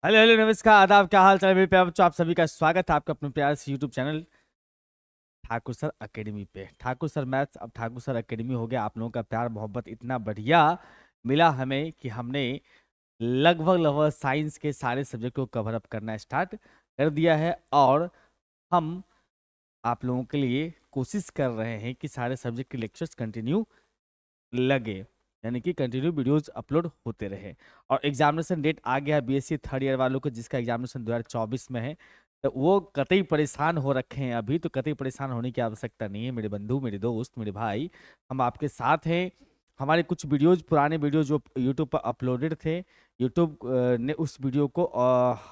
Hello hello नमस्कार आदाब, क्या हाल चाल है मेरे प्यारे बच्चों। आप सभी का स्वागत है आपका अपने प्यारे से YouTube channel Thakur sir academy पे। ठाकुर सर मैथ्स अब ठाकुर सर एकेडमी हो गया। आप लोगों का प्यार मोहब्बत इतना बढ़िया मिला हमें कि हमने लगभग लगभग साइंस के सारे सब्जेक्ट को कवर अप करना स्टार्ट कर दिया है। और हम आप लोगों के लिए कोशिश कर रहे हैं कि सारे सब्जेक्ट के लेक्चर्स कंटिन्यू लगे, यानी कि कंटिन्यू वीडियोस अपलोड होते रहे। और एग्जामिनेशन डेट आ गया है बीएससी थर्ड ईयर वालों को, जिसका एग्जामिनेशन 2024 में है। तो वो कतई परेशान हो रखे हैं अभी, तो कतई परेशान होने की आवश्यकता नहीं है मेरे बंधु, मेरे दोस्त, मेरे भाई। हम आपके साथ हैं। हमारे कुछ वीडियोज, पुराने वीडियो जो यूट्यूब पर अपलोडेड थे, यूट्यूब ने उस वीडियो को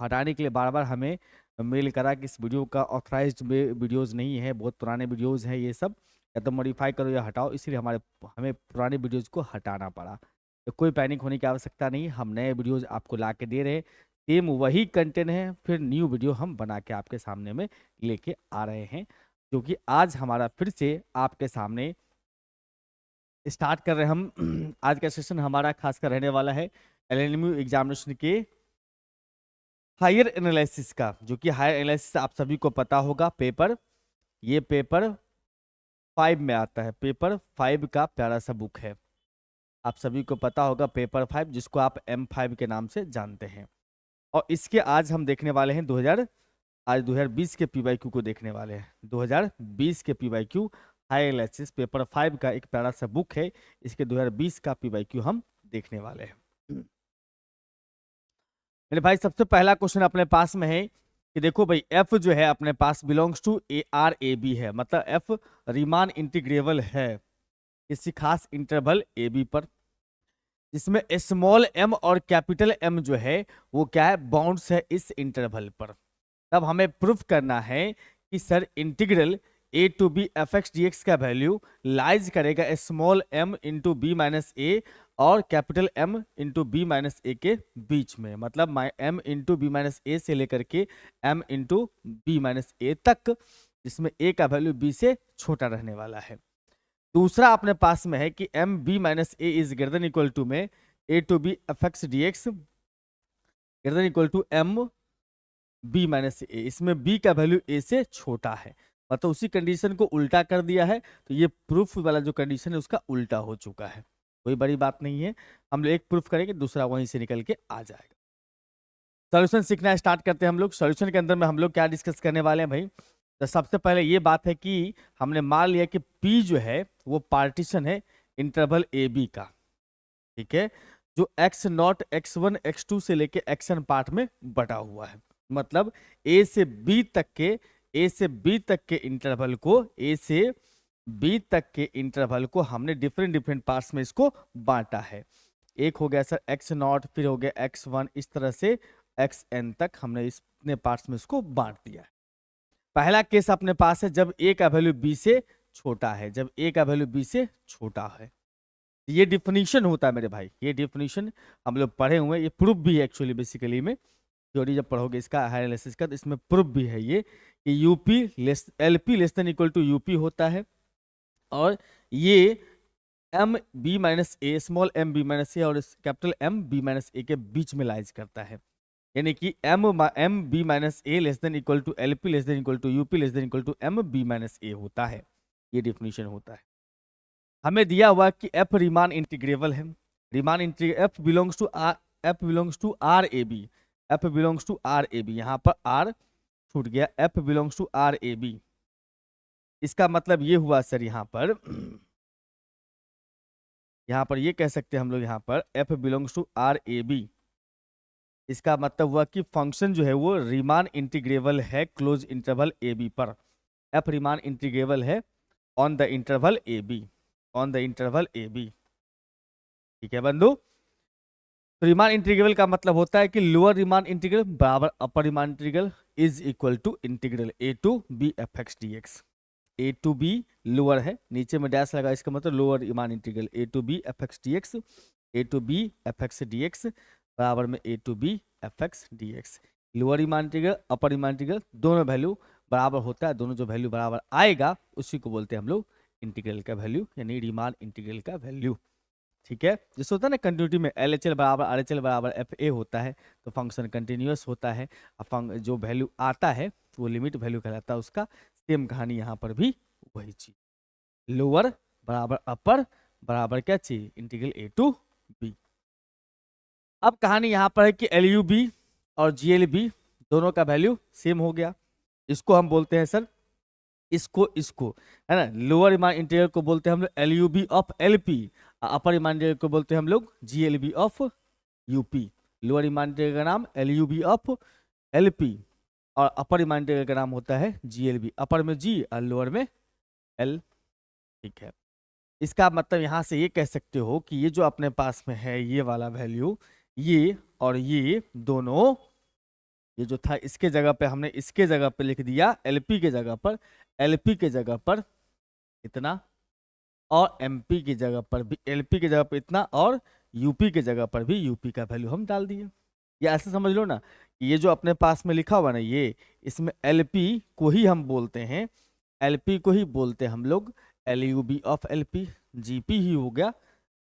हटाने के लिए बार बार हमें मेल करा कि इस वीडियो का ऑथराइज्ड वीडियोज नहीं है, बहुत पुराने वीडियोज हैं ये सब, या तो मॉडिफाई करो या हटाओ। इसलिए हमें पुराने वीडियोज को हटाना पड़ा। तो कोई पैनिक होने की आवश्यकता नहीं, हम नए वीडियोज आपको ला के दे रहे हैं। सेम वही कंटेंट है, फिर न्यू वीडियो हम बना के आपके सामने में लेके आ रहे हैं, जो कि आज हमारा फिर से आपके सामने स्टार्ट कर रहे हैं हम। आज का सेशन हमारा खासकर रहने वाला है एलएलएमयू एग्जामिनेशन के हायर एनालिसिस का, जो कि हायर एनालिसिस आप सभी को पता होगा। ये पेपर 5 में आता है। पेपर 5 का प्यारा सा बुक है, आप सभी को पता होगा। पेपर 5 जिसको आप M5 के नाम से जानते हैं। और इसके आज हम देखने वाले हैं 2020 के पीवाईक्यू को देखने वाले हैं। 2020 के पीवाईक्यू हाई एनालिसिस पेपर 5 का एक प्यारा सा बुक है। इसके 2020 का पीवाईक्यू हम देखने वाले हैं। मेरे भाई सबसे पहला क्वेश्चन अपने पास में है कि देखो भाई, एफ जो है अपने पास बिलोंग्स टू ARAB है, मतलब एफ रीमान इंटीग्रेबल है किसी खास इंटरवल AB पर, जिसमें स्मॉल m और कैपिटल M जो है वो क्या है, बाउंड्स है इस इंटरवल पर। तब हमें प्रूफ करना है कि sir integral a to B F X D X का वैल्यू लाइज करेगा small m into B minus A और capital M into B minus A के बीच में, मतलब m into B minus A से लेकर के m into B minus A तक, जिसमें a का वैल्यू b से छोटा रहने वाला है। दूसरा अपने पास में है कि M B minus A is greater than equal to में A to B F X D X greater than equal to M B minus A, इसमें b का वैल्यू a से छोटा है। मतलब उसी कंडीशन को उल्टा कर दिया है, तो ये प्रूफ वाला जो कंडीशन है उसका उल्टा हो चुका है। कोई बड़ी बात नहीं है, हम लोग एक प्रूफ करेंगे, दूसरा वहीं से निकल के आ जाएगा। सॉल्यूशन सीखना स्टार्ट करते हैं हम लोग। सॉल्यूशन के अंदर में हम लोग क्या डिस्कस करने वाले हैं भाई, तो सबसे पहले ये बात है कि हमने मान लिया कि P जो है वो पार्टीशन है इंटरवल AB का, ठीक है, जो x0 x1 x2 से लेके xn पार्ट में बटा हुआ है। मतलब A से B तक के इंटरवल को हमने डिफरेंट डिफरेंट पार्ट्स में इसको बांटा है। एक हो गया सर x0, फिर हो गया x1, इस तरह से xn तक हमने इतने पार्ट्स में इसको बांट दिया है। पहला केस अपने पास है जब a का वैल्यू b से छोटा है, जब a का वैल्यू b से छोटा है। ये डिफिनीशन होता है मेरे भाई, ये डिफिनीशन हम लोग पढ़े हुए हैं, ये प्रूफ भी है एक्चुअली। बेसिकली में थ्योरी जब पढ़ोगे इसका हायर एनालिसिस का, तो इसमें प्रूफ भी है ये कि UP LP less than equal to UP होता है। और ये M B minus A, small m b minus A और capital M b minus A के बीच में लाइज करता है। यानी कि M B minus A less than equal to LP less than equal to UP less than equal to M B minus A होता है। ये डिफिनीशन होता है। हमें दिया हुआ कि एफ रीमान इंटीग्रेबल है। Riemann integrable F belongs to R A B, F belongs to R A B, यहाँ पर आर छूट गया, F belongs to R A B. इसका मतलब ये हुआ सर यहाँ पर ये कह सकते हैं हम लोग, यहाँ पर F belongs to R A B, इसका मतलब हुआ कि फंक्शन जो है वो रीमान इंटीग्रेबल है क्लोज इंटरवल ए बी पर। एफ रीमान इंटीग्रेबल है on the interval A B, on the interval A B, ठीक है बंधु। तो रीमान इंटीग्रल का मतलब होता है कि लोअर रीमान इंटीग्रल बराबर upper Riemann integral is equal to integral A to B F X D X. A to B lower है, नीचे में डैश लगा, इसका मतलब lower Riemann integral A to B F X D X, A to B F X D X बराबर में A to B F X D X. Lower Riemann integral upper Riemann integral दोनों value बराबर होता है, दोनों जो value बराबर आएगा उसी को बोलते हैं हम लोग इंटीग्रल का वैल्यू, यानी रीमान इंटीग्रल का वैल्यू। ठीक है, जैसे होता है ना कंटिन्यूटी में LHL बराबर RHL बराबर FA होता है, तो फंक्शन कंटिन्यूअस होता है। जो वैल्यू आता है वो लिमिट वैल्यू कहलाता है उसका। सेम कहानी यहाँ पर भी वही चीज, लोअर बराबर अपर बराबर क्या चाहिए, इंटीग्रल A to B। अब कहानी यहाँ पर है कि LUB और GLB दोनों का वैल्यू सेम हो गया। इसको हम बोलते हैं सर, इसको है ना, लोअर रीमान इंटीग्रल को बोलते हैं हम लोग LUB of LP, upper Riemann integral को बोलते हैं हम लोग GLB of UP। Lower Riemann integral का नाम LUB ऑफ LP और अपर रीमान इंटीग्रल का नाम होता है GLB, अपर में G और लोअर में L। ठीक है, इसका मतलब यहां से ये कह सकते हो कि ये जो अपने पास में है ये वाला वैल्यू, ये और ये दोनों, ये जो था इसके जगह पे हमने इसके जगह पे लिख दिया LP के जगह पर, LP के जगह पर इतना, और MP की जगह पर भी LP की जगह पर इतना, और UP की जगह पर भी UP का वैल्यू हम डाल दिए। ये ऐसे समझ लो ना कि ये जो अपने पास में लिखा हुआ ना ये, इसमें LP को ही हम बोलते हैं, LP को ही बोलते हैं हम लोग LUB ऑफ LP, GP ही हो गया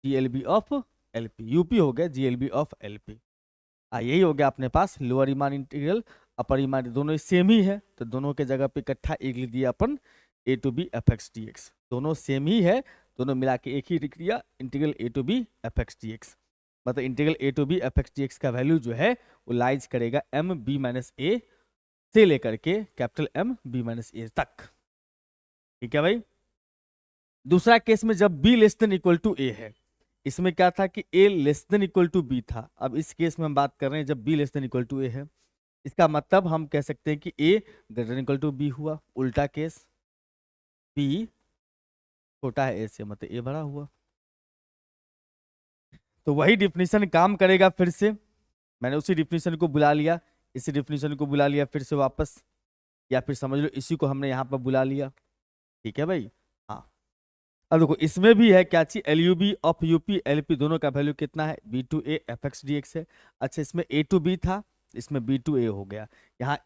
GLB ऑफ LP, UP हो गया GLB ऑफ LP। यही हो गया अपने पास lower Riemann integral upper Riemann, दोनों सेम ही है, तो दोनों के जगह पे इकट्ठा एक लिख दिया अपन A to B fx dx, दोनों सेम ही है, दोनों मिला के एक ही लिख दिया integral A to B fx dx। मतलब integral A to B fx dx का वैल्यू जो है वो लाइज करेगा MB-A से लेकर के कैपिटल MB-A तक। ठीक है भाई। दूसरा केस में जब B less than equal to A है, इसमें क्या था कि A less than equal to B था। अब इस केस में हम बात कर रहे हैं जब B less than equal to A है, इसका मतलब हम कह सकते हैं कि A greater than equal to B हुआ। उल्टा केस B छोटा है A से, मतलब A बड़ा हुआ। तो वही डिफिनीशन काम करेगा फिर से, मैंने उसी डिफिनीशन को बुला लिया, इसी डिफिनीशन को बुला लिया फिर से वापस, या फिर समझ लो इसी को हमने यहाँ पर बुला लिया। ठीक है भाई। हाँ, अब देखो इसमें भी है क्या चीज, LUB ऑफ UP LP दोनों का वैल्यू कितना है, B/A fx dx है। अच्छा, इसमें A to B था, इसमें B/A हो गया। यहाँ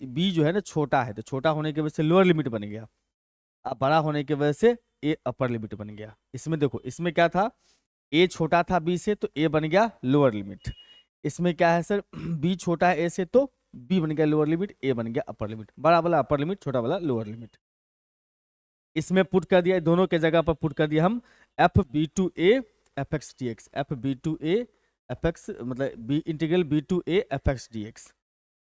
B जो है ना छोटा है, तो छोटा होने की वजह से लोअर लिमिट बन गया, अब बड़ा होने की वजह से A अपर लिमिट बन गया। इसमें देखो इसमें क्या था, A छोटा था B से तो A बन गया लोअर लिमिट। इसमें क्या है सर, B छोटा है A से तो B बन गया लोअर लिमिट, A बन गया अपर लिमिट, बड़ा वाला अपर लिमिट छोटा वाला लोअर लिमिट। इसमें पुट कर दिया, दोनों के जगह पर पुट कर दिया हम FB/A fx dx, FB/A fx मतलब B integral B/A fx dx,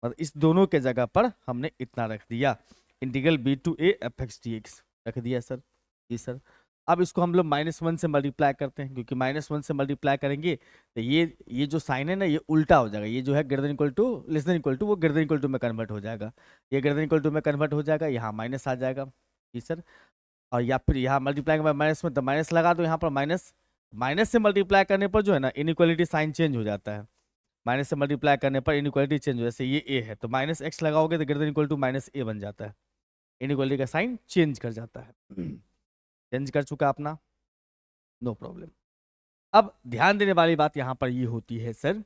मतलब इस दोनों के जगह पर हमने इतना रख दिया, इंटीग्रल B/A fx dx रख दिया सर। जी सर। अब इसको हम लोग -1 से मल्टीप्लाई करते हैं, क्योंकि -1 से मल्टीप्लाई करेंगे तो ये जो साइन है ना ये उल्टा हो जाएगा, ये जो है greater than equal to less than equal to वो ग्रेटर देन इक्वल टू में कन्वर्ट हो जाएगा, ये ग्रेटर देन इक्वल टू में कन्वर्ट हो जाएगा, यहाँ माइनस आ जाएगा। जी सर। और या फिर यहाँ मल्टीप्लाई बाय माइनस में, तो माइनस लगा दो यहाँ पर, माइनस से मल्टीप्लाई करने पर जो है ना इनइक्वालिटी साइन चेंज हो जाता है, माइनस से मल्टीप्लाई करने पर इनइक्वालिटी चेंज हो, जैसे ये A है तो -x लगाओगे तो greater than equal to -A बन जाता है, इनइक्वालिटी का साइन चेंज कर जाता है। चेंज कर चुका अपना, नो प्रॉब्लम। अब ध्यान देने वाली बात यहाँ पर ये होती है सर,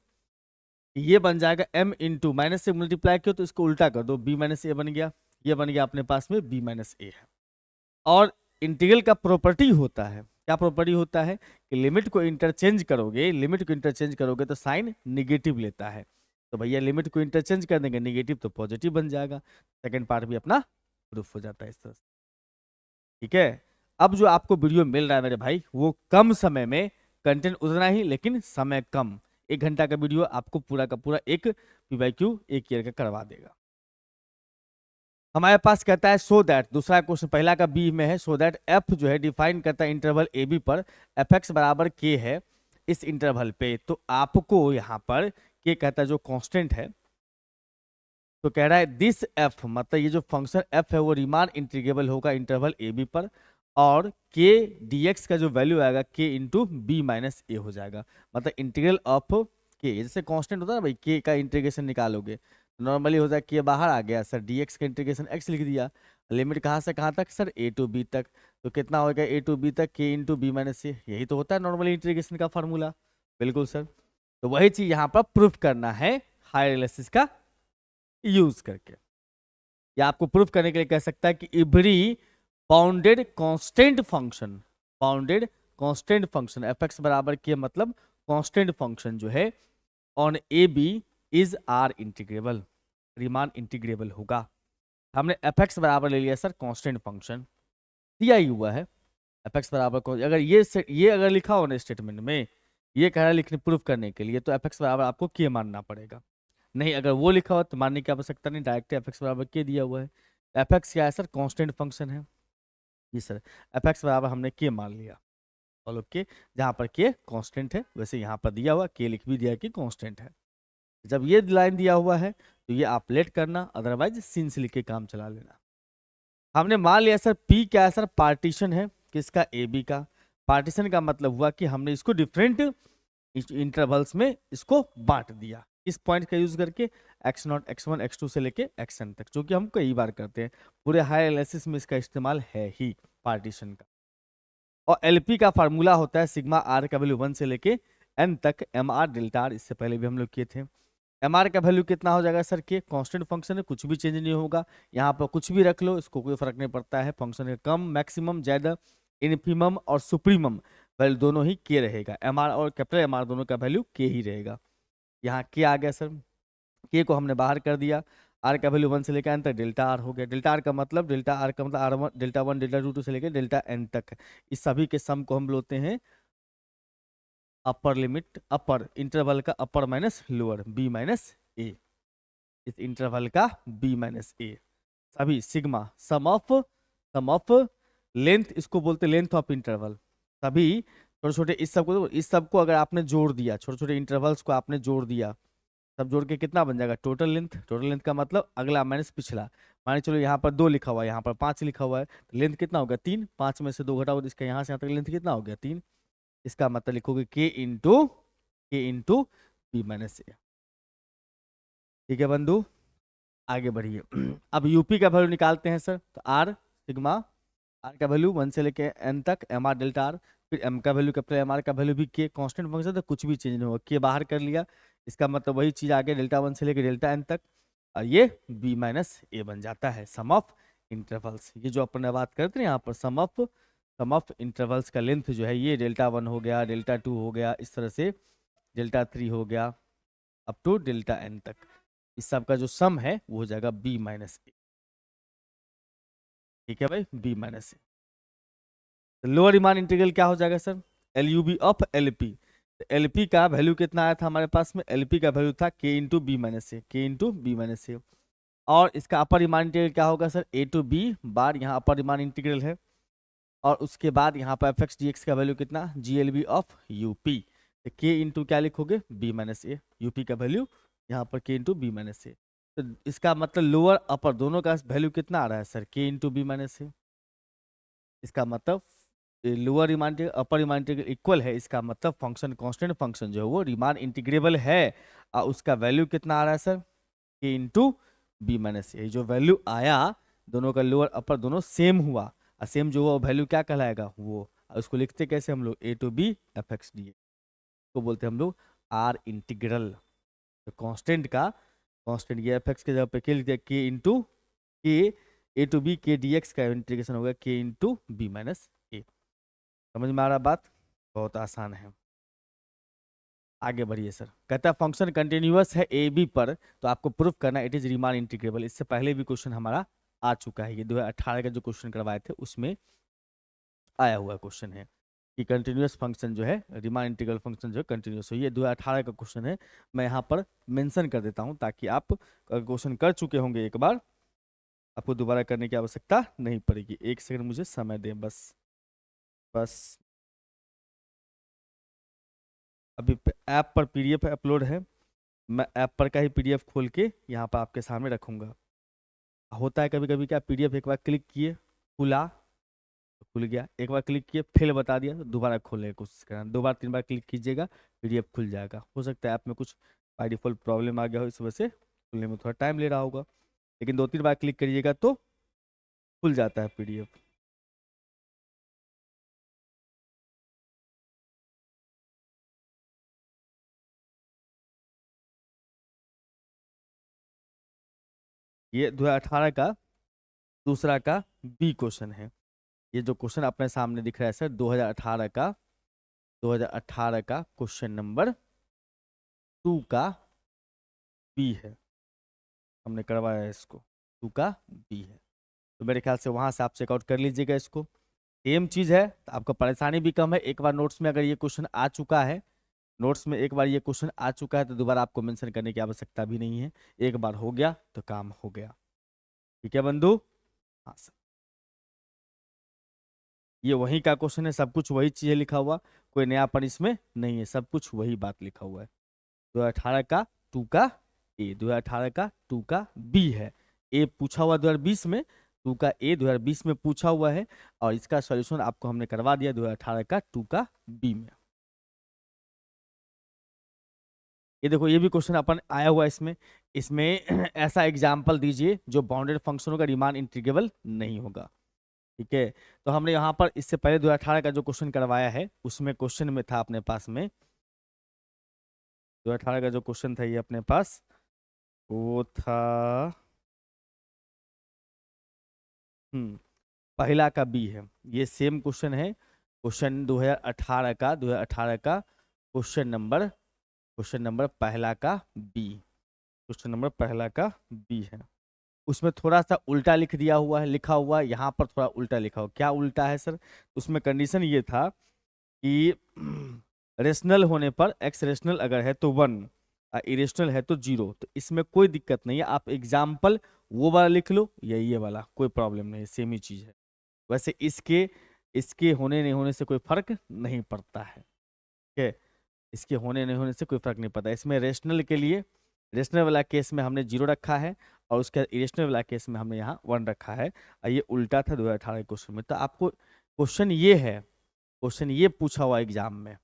ये बन जाएगा M इंटू माइनस से मल्टीप्लाई किया तो इसको उल्टा कर दो, B-A बन गया, ये बन गया अपने पास में B-A है। और इंटीग्रल का प्रॉपर्टी होता है, क्या प्रॉपर्टी होता है कि लिमिट को इंटरचेंज करोगे तो साइन निगेटिव लेता है, तो भैया लिमिट को इंटरचेंज कर देंगे निगेटिव तो पॉजिटिव बन जाएगा। सेकंड पार्ट भी अपना प्रूफ हो जाता है इस तरह से। ठीक है। अब जो आपको वीडियो मिल रहा है मेरे भाई, वो कम समय में, कंटेंट उतना ही लेकिन समय कम, 1 घंटा का वीडियो आपको पूरा का पूरा एक PYQ 1 ईयर का करवा देगा। हमारे पास कहता है सो दैट, दूसरा क्वेश्चन पहला का B में है, सो दैट F जो है डिफाइन करता है इंटरवल AB पर fx बराबर k है इस इंटरवल पे, तो आपको यहाँ पर k कहता है जो कांस्टेंट है, तो कह रहा है दिस f मतलब ये जो फंक्शन f है वो रीमान इंटीग्रेबल होगा इंटरवल AB पर, और k dx का जो वैल्यू आएगा k इंटू B-A हो जाएगा, मतलब इंटीग्रल ऑफ k, जैसे कांस्टेंट होता है ना भाई, k का इंटीग्रेशन निकालोगे नॉर्मली होता है k बाहर आ गया सर, dx का इंटीग्रेशन x लिख दिया, लिमिट कहाँ से कहाँ तक सर, A to B तक, तो कितना हो गया A to B तक k इंटू B-A, यही तो होता है नॉर्मली इंटीग्रेशन का फॉर्मूला। बिल्कुल सर, तो वही चीज यहाँ पर प्रूफ करना है हायर एनालिसिस का यूज करके, या आपको प्रूफ करने के लिए कह सकता है कि every bounded constant function, bounded constant function, F X बराबर के मतलब कांस्टेंट फंक्शन जो है on A B is R integrable, Riemann integrable होगा। हमने एफ एक्स बराबर ले लिया सर कांस्टेंट फंक्शन, दिया ही हुआ है एफ एक्स बराबर को। अगर ये अगर लिखा हो ना स्टेटमेंट में, ये कह रहा है लिखने प्रूफ करने के लिए, तो एफ एक्स बराबर आपको के मानना पड़ेगा। नहीं अगर वो लिखा हो तो मानने की आवश्यकता नहीं, डायरेक्ट एफ एक्स बराबर के दिया हुआ है। एफ एक्स क्या है सर, कांस्टेंट फंक्शन है। जी सर, एफ एक्स बराबर हमने के मान लिया, और के जहाँ पर के कांस्टेंट है, वैसे यहाँ पर दिया हुआ के लिख भी दिया कि कांस्टेंट है। जब ये लाइन दिया हुआ है तो ये आप लेट करना, अदरवाइज सीन से लिख के काम चला लेना। हमने मान लिया सर पी क्या है सर, पार्टीशन है किसका, ए बी का। पार्टीशन का मतलब हुआ कि हमने इसको डिफरेंट इंटरवल्स में इसको बांट दिया, इस पॉइंट का यूज करके x0 x1 x2 से लेके xn तक, जो कि हम कई बार करते हैं, पूरे हाई एनालिसिस में इसका इस्तेमाल है ही पार्टीशन का। और एलपी का फार्मूला होता है सिग्मा आर का वैल्यू 1 से लेके n तक एम आर डेल्टा आर, इससे पहले भी हम लोग किए थे। एम आर का वैल्यू कितना हो जाएगा सर, के कांस्टेंट फंक्शन है, कुछ भी चेंज नहीं होगा, यहाँ पर कुछ भी रख लो, इसको कोई फर्क नहीं पड़ता है। फंक्शन का कम मैक्सिमम ज्यादा इनफिमम और सुप्रीमम वैल्यू दोनों ही के रहेगा, एम आर और कैपिटल एम आर दोनों का वैल्यू के ही रहेगा। यहाँ के आ गया सर, के को हमने बाहर कर दिया, आर का वैल्यू 1 से लेकर एन तक डेल्टा आर हो गया। डेल्टा आर का मतलब डेल्टा आर का मतलब आर1 डेल्टा 1 डेल्टा 2 से लेकर डेल्टा एन तक, इस सभी के सम को हम बोलते हैं अपर लिमिट, अपर इंटरवल का upper minus lower, B minus A, इस इंटरवल का बी माइनस ए, सभी सिग्मा सम ऑफ लेंथ, इसको बोलते हैं लेंथ ऑफ इंटरवल। सभी छोटे छोटे इस सब को अगर आपने जोड़ दिया, छोटे छोटे इंटरवल्स को आपने जोड़ दिया, सब जोड़ के कितना बन जाएगा, टोटल लेंथ। टोटल लेंथ का मतलब अगला माइनस पिछला। मान चलो यहाँ पर 2 लिखा हुआ है, यहाँ पर 5 लिखा हुआ है, तो लेंथ कितना हो गया 3, 5 में से 2 घटाओ तो इसका यहाँ से यहाँ तक लेंथ कितना हो गया 3। इसका मतलब लिखोगे के इंटू बी माइनस ए। ठीक है बंधु, आगे बढ़िए। अब यूपी का वैल्यू निकालते हैं सर, तो आर सिग्मा, आर का वैल्यू 1 से लेके एन तक एम आर डेल्टा आर, फिर एम का वैल्यू कैपिटल एम आर का वैल्यू भी के, कांस्टेंट फंक्शन तो कुछ भी चेंज नहीं होगा, के बाहर कर लिया, इसका मतलब वही चीज आ गया डेल्टा 1 से लेके डेल्टा एन तक, और ये बी माइनस ए बन जाता है सम ऑफ इंटरवल्स। ये जो अपन बात करते हैं यहाँ पर सम ऑफ इंटरवल्स का लेंथ जो है, ये डेल्टा 1 हो गया, डेल्टा 2 हो गया, इस तरह से डेल्टा 3 हो गया अप टू डेल्टा एन तक, इस सब का जो सम है वो हो जाएगा बी माइनस ए। ठीक है भाई, B minus A. Lower Riemann integral क्या हो जाएगा sir, L U B of L P. L P का वैल्यू कितना आया था हमारे पास में, एल पी का वैल्यू था के इंटू बी माइनस ए, के इंटू बी माइनस ए। और इसका अपर रीमान इंटीग्रल क्या होगा sir, A to B bar, यहाँ अपर रीमान इंटीग्रल है, और उसके बाद यहाँ पर एफ एक्स डी एक्स का वैल्यू कितना, G L B of U P, के इंटू क्या लिखोगे बी माइनस ए, यूपी का वैल्यू यहाँ पर के इंटू बी माइनस ए। तो इसका मतलब लोअर अपर दोनों का वैल्यू कितना आ रहा है सर, के इंटू बी माइनस ए। इसका मतलब lower Riemann integral upper Riemann integral equal है, इसका मतलब फंक्शन कांस्टेंट फंक्शन जो है वो रीमान इंटीग्रेबल है, और उसका वैल्यू कितना आ रहा है सर, के इंटू बी माइनस ए। जो वैल्यू आया दोनों का लोअर अपर दोनों सेम हुआ, और सेम जो हुआ वैल्यू क्या कहलाएगा वो, और उसको लिखते कैसे हम लोग, A to B F X D, को बोलते हैं हम लोग आर इंटीग्रल। तो कांस्टेंट का कांस्टेंट ये एफ एक्स के जगह पे के लिख दिया, K into K A to B K D X का इंटीग्रेशन होगा के इंटू बी माइनस ए। समझ में आ रहा बात, बहुत आसान है। आगे बढ़िए सर, कहता है फंक्शन कंटिन्यूअस है ए बी पर, तो आपको प्रूफ करना इट इज रीमान इंटीग्रेबल। इससे पहले भी क्वेश्चन हमारा आ चुका है, ये 2018 का जो क्वेश्चन करवाए थे उसमें आया हुआ क्वेश्चन है कि कंटिन्यूअस फंक्शन जो है, रीमान इंटीग्रल फंक्शन जो है कंटिन्यूअस हो। ये 2018 का क्वेश्चन है, मैं यहाँ पर मेंशन कर देता हूँ ताकि आप क्वेश्चन कर चुके होंगे एक बार, आपको दोबारा करने की आवश्यकता नहीं पड़ेगी। एक सेकंड मुझे समय दें बस बस। अभी ऐप पर पीडीएफ अपलोड है, मैं ऐप पर का ही पीडीएफ खोल के यहाँ पर आपके सामने रखूंगा। होता है कभी कभी क्या, पीडीएफ एक बार क्लिक किए खुला तो खुल गया, एक बार क्लिक किए फेल बता दिया तो दोबारा खोलने की कोशिश करना, 2 बार 3 बार क्लिक कीजिएगा पीडीएफ खुल जाएगा। हो सकता है ऐप में कुछ बाई डिफॉल्ट प्रॉब्लम आ गया हो, इस वजह से खुलने में थोड़ा टाइम ले रहा होगा, लेकिन 2 3 बार क्लिक करिएगा तो खुल जाता है पीडीएफ। ये 2018 का दूसरा का बी क्वेश्चन है। ये जो क्वेश्चन अपने सामने दिख रहा है सर 2018 का 2018 का क्वेश्चन नंबर 2 का बी है, हमने करवाया है इसको, 2 का बी है। तो मेरे ख्याल से वहां से आप चेकआउट कर लीजिएगा इसको। सेम चीज है तो आपको परेशानी भी कम है। एक बार नोट्स में अगर ये क्वेश्चन आ चुका है, नोट्स में एक बार ये क्वेश्चन आ चुका है तो दोबारा आपको मेंशन करने की आवश्यकता भी नहीं है। एक बार हो गया तो काम हो गया। ठीक है बंधु? हाँ सर, ये वही का क्वेश्चन है, सब कुछ वही चीज है लिखा हुआ, कोई नयापन इसमें नहीं है, सब कुछ वही बात लिखा हुआ है। 2018 का 2 का ए, 2018 का 2 का बी है। ए पूछा हुआ 2020 में, 2 का ए 2020 में पूछा हुआ है, और इसका सॉल्यूशन आपको हमने करवा दिया 2018 का 2 का बी में। ये देखो, ये भी क्वेश्चन अपन आया हुआ है इसमें। इसमें ऐसा एग्जाम्पल दीजिए जो बाउंडेड फंक्शनों का रीमान इंटीग्रेबल नहीं होगा। ठीक है, तो हमने यहाँ पर इससे पहले 2018 का जो क्वेश्चन करवाया है उसमें क्वेश्चन में था अपने पास में, 2018 का जो क्वेश्चन था ये अपने पास वो था पहला का बी है। ये सेम क्वेश्चन है, क्वेश्चन 2018 का क्वेश्चन नंबर पहला का बी, क्वेश्चन नंबर पहला का बी है। उसमें थोड़ा सा उल्टा लिख दिया हुआ है, लिखा हुआ है यहाँ पर थोड़ा उल्टा लिखा हुआ। क्या उल्टा है सर? उसमें कंडीशन ये था कि रेशनल होने पर एक्स रेशनल अगर है तो 1, इरेशनल है तो 0। तो इसमें कोई दिक्कत नहीं है, आप एग्जाम्पल वो वाला लिख लो या ये वाला, कोई प्रॉब्लम नहीं, सेम ही चीज है। वैसे इसके इसके होने नहीं होने से कोई फर्क नहीं पड़ता है। ठीक है, इसके होने नहीं होने से कोई फर्क नहीं पड़ता। इसमें रेशनल के लिए, रेशनल वाला केस में हमने 0 रखा है, और उसके इरेशनल वाला केस में हमने यहाँ 1 रखा है, और ये उल्टा था 2018 क्वेश्चन में। तो आपको क्वेश्चन ये है, क्वेश्चन ये पूछा हुआ एग्जाम में।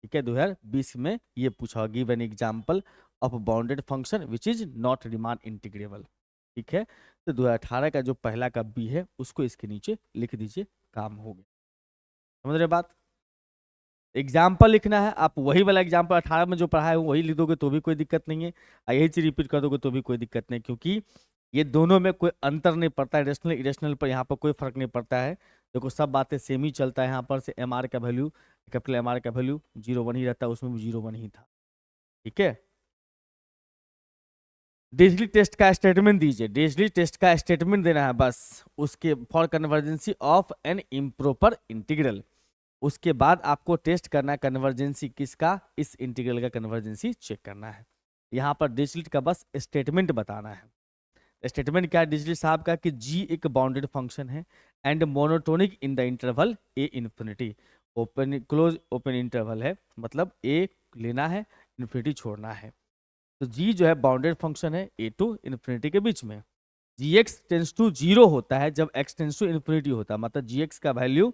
ठीक है, 2020 में ये पूछा हुआ, give an example of bounded function which is not Riemann integrable. ठीक है, तो 2018 का जो पहला का बी है उसको इसके नीचे लिख दीजिए, काम हो गया। समझ रहे बात? एग्जाम्पल लिखना है, आप वही वाला एग्जाम्पल 18 में जो पढ़ा है वही लिख दोगे तो भी कोई दिक्कत नहीं है, और यही चीज रिपीट कर दोगे तो भी कोई दिक्कत नहीं, क्योंकि ये दोनों में कोई अंतर नहीं पड़ता है। रेशनल इरेशनल पर यहाँ पर कोई फर्क नहीं पड़ता है। देखो सब बातें सेम ही चलता है। यहाँ पर से एम आर का वैल्यू, कैपिटल एम आर का वैल्यू 0 1 ही रहता है, उसमें भी 0 1 ही था। ठीक है, डिजली टेस्ट का स्टेटमेंट दीजिए, डिजली टेस्ट का स्टेटमेंट देना है बस, उसके for convergency of an improper integral. उसके बाद आपको टेस्ट करना है कन्वर्जेंसी किसका, इस इंटीग्रल का कन्वर्जेंसी चेक करना है। यहाँ पर डिजलिट का बस स्टेटमेंट बताना है। स्टेटमेंट क्या है डिजलिट साहब का, कि जी एक बाउंडेड फंक्शन है and monotonic in the interval A infinity, open close open interval है, मतलब ए लेना है, इन्फिनिटी छोड़ना है। तो जी जो है बाउंडेड फंक्शन है ए टू इन्फिनिटी के बीच में। जी एक्स टेंस टू 0 होता है जब एक्स टेंस टू इन्फिनिटी होता है, मतलब जी एक्स का वैल्यू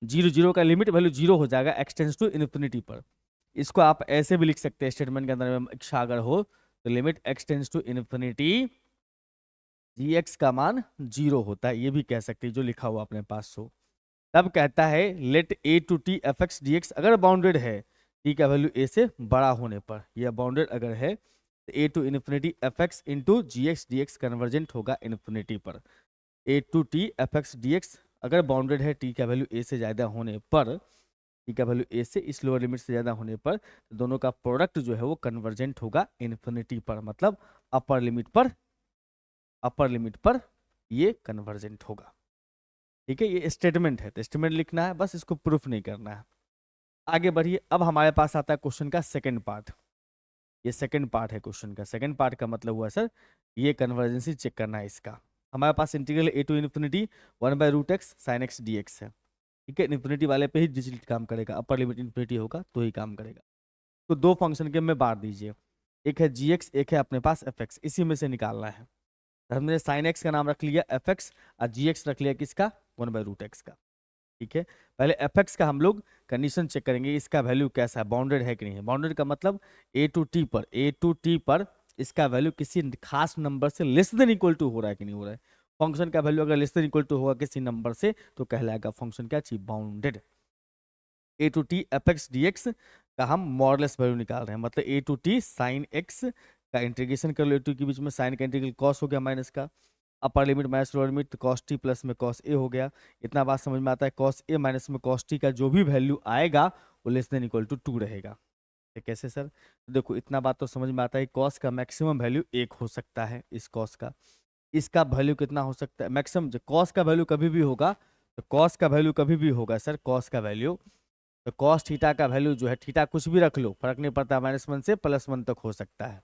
0 का लिमिट वैल्यू 0 हो जाएगा एक्स टेंस टू इन्फिनिटी पर। इसको आप ऐसे भी लिख सकते हैं स्टेटमेंट के अंदर में, इच्छा अगर हो तो limit X tends to infinity G X का मान 0 होता है, ये भी कह सकते हैं जो लिखा हुआ अपने पास हो। तब कहता है let A to T F X D X अगर बाउंडेड है टी का वैल्यू ए से बड़ा होने पर, यह बाउंडेड अगर है तो A to infinity F X into G X D X convergent होगा इन्फिनिटी पर। A to T F X D X अगर बाउंडेड है टी का वैल्यू ए से ज़्यादा होने पर, टी का वैल्यू ए से इस लोअर लिमिट से ज़्यादा होने पर, तो दोनों का प्रोडक्ट जो है वो कन्वर्जेंट होगा इन्फिनिटी पर, मतलब अपर लिमिट पर ये कन्वर्जेंट होगा। ठीक है, ये स्टेटमेंट है तो स्टेटमेंट लिखना है बस, इसको प्रूफ नहीं करना है। आगे बढ़िए, अब हमारे पास आता है क्वेश्चन का सेकंड पार्ट। ये सेकंड पार्ट है क्वेश्चन का। सेकंड पार्ट का मतलब हुआ सर ये कन्वर्जेंसी चेक करना है इसका। हमारे पास integral A to infinity 1/√x sin x dx है। ठीक है, इन्फिनिटी वाले पे ही डिजिट काम करेगा, अपर लिमिट इन्फिनिटी होगा तो ही काम करेगा। तो दो फंक्शन के में बांट दीजिए, एक है जी एक है अपने पास एफ इसी में से निकालना है। तो हमने साइन एक्स का नाम रख लिया एफ और जी रख लिया किसका, 1/√x का। ठीक है, पहले एफ का हम लोग कंडीशन चेक करेंगे, इसका वैल्यू कैसा है, बाउंडेड है कि नहीं है। बाउंडेड का मतलब ए टू टी पर इसका वैल्यू किसी खास नंबर से लेस देन इक्वल टू हो रहा है कि नहीं हो रहा है। फंक्शन का वैल्यू अगर लेस देन इक्वल टू होगा किसी नंबर से तो कहलाएगा फंक्शन क्या चाहिए, bounded. A to T F X D X का हम मॉडलेस वैल्यू निकाल रहे हैं, मतलब A to T sine X का इंटीग्रेशन कर लो, ए टू के बीच में साइन का इंटीग्रल कॉस हो गया माइनस का, upper limit minus lower limit, cos T plus में कॉस ए हो गया। इतना बात समझ में आता है, कॉस ए माइनस में कॉस टी का जो भी वैल्यू आएगा वो लेस देन इक्वल टू 2 रहेगा। ये कैसे सर? तो देखो इतना बात तो समझ में आता है, कॉस का मैक्सिमम वैल्यू 1 हो सकता है इस कॉस का। इसका वैल्यू कितना हो सकता है मैक्सिमम? जो कॉस का वैल्यू कभी भी होगा, तो कॉस का वैल्यू कभी भी होगा सर, कॉस का वैल्यू, तो कॉस थीटा का वैल्यू जो है, थीटा कुछ भी रख लो फर्क नहीं पड़ता, -1 से +1 तक हो सकता है।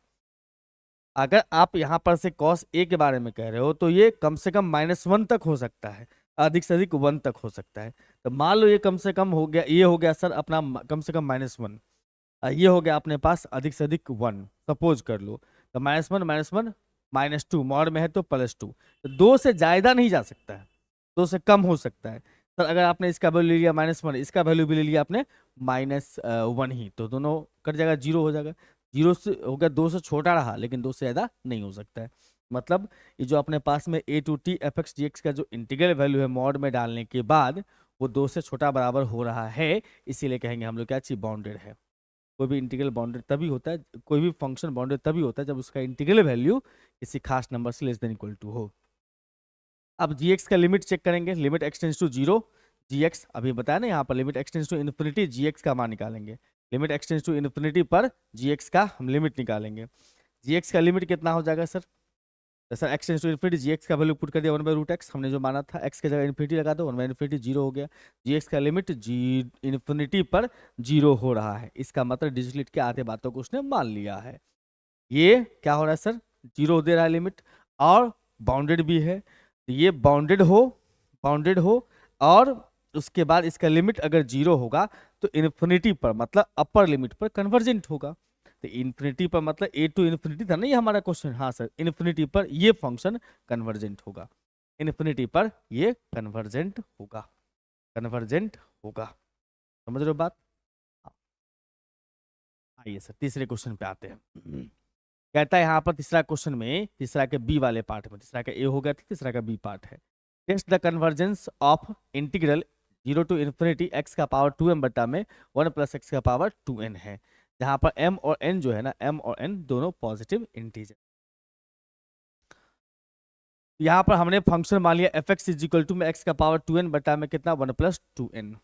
अगर आप यहाँ पर से कॉस ए के बारे में कह रहे हो तो ये कम से कम -1 तक हो सकता है, अधिक से अधिक 1 तक हो सकता है। तो मान लो ये कम से कम हो गया, ये हो गया सर अपना कम से कम -1, ये हो गया अपने पास अधिक से अधिक 1, सपोज कर लो। तो -1 -2 मॉड में है तो +2, तो 2 से ज्यादा नहीं जा सकता है, 2 से कम हो सकता है। सर अगर आपने इसका वैल्यू ले लिया -1, इसका वैल्यू भी ले लिया आपने -1 ही, तो दोनों कट जाएगा, 0 हो जाएगा। 0 से हो गया, 2 से छोटा रहा लेकिन 2 से ज्यादा नहीं हो सकता है। मतलब ये जो अपने पास में a to t fx dx का जो इंटीग्रल वैल्यू है मॉड में डालने के बाद, वो 2 से छोटा बराबर हो रहा है, इसीलिए कहेंगे हम लोग क्या चीज बाउंडेड है। कोई भी इंटीग्रल बाउंडेड तभी होता है, कोई भी फंक्शन बाउंडेड तभी होता है जब उसका इंटीग्रल वैल्यू किसी खास नंबर से लेस देन इक्वल टू हो। अब gx का लिमिट चेक करेंगे, लिमिट एक्सटेंस टू 0, gx अभी बताया ना यहाँ पर, limit x tends to infinity gx का मान निकालेंगे, लिमिट एक्सटेंस टू इन्फिनिटी पर gx का हम लिमिट निकालेंगे। gx का लिमिट कितना हो जाएगा सर? तो sir X tends to infinity, GX का वैल्यू पुट कर दिया 1/√x, हमने जो माना था x की जगह इन्फिनिटी लगा दो, 1/∞ 0 हो गया। जीएक्स का लिमिट इन्फिनिटी पर 0 हो रहा है, इसका मतलब डिजिटलिट के आधे बातों को उसने मान लिया है। ये क्या हो रहा है सर? 0 दे रहा है लिमिट, और बाउंडेड भी है। तो ये बाउंडेड हो और उसके बाद इसका लिमिट अगर 0 होगा तो इन्फिनिटी पर मतलब अपर लिमिट पर कन्वर्जेंट होगा। तो इन्फिनिटी पर मतलब a टू इन्फिनिटी था ना ये हमारा क्वेश्चन, हाँ सर, इन्फिनिटी पर ये फंक्शन कन्वर्जेंट होगा, इन्फिनिटी पर ये कन्वर्जेंट होगा, कन्वर्जेंट होगा। समझ रहे हो बात? हाँ। आइए सर तीसरे क्वेश्चन पे आते हैं। कहता है यहाँ पर तीसरा क्वेश्चन में, तीसरा के बी वाले पार्ट में, तीसरा का ए हो गया था, तीसरा का बी पार्ट है। Test the convergence of integral 0 to infinity x का पावर 2m बटा में 1 + x का पावर 2n है, जहां पर m और n जो है ना, m और n दोनों पॉजिटिव इंटीजर। यहाँ पर हमने फंक्शन मान लिया fx इज इक्वल टू में x का पावर 2n बटा में कितना 1 + 2n।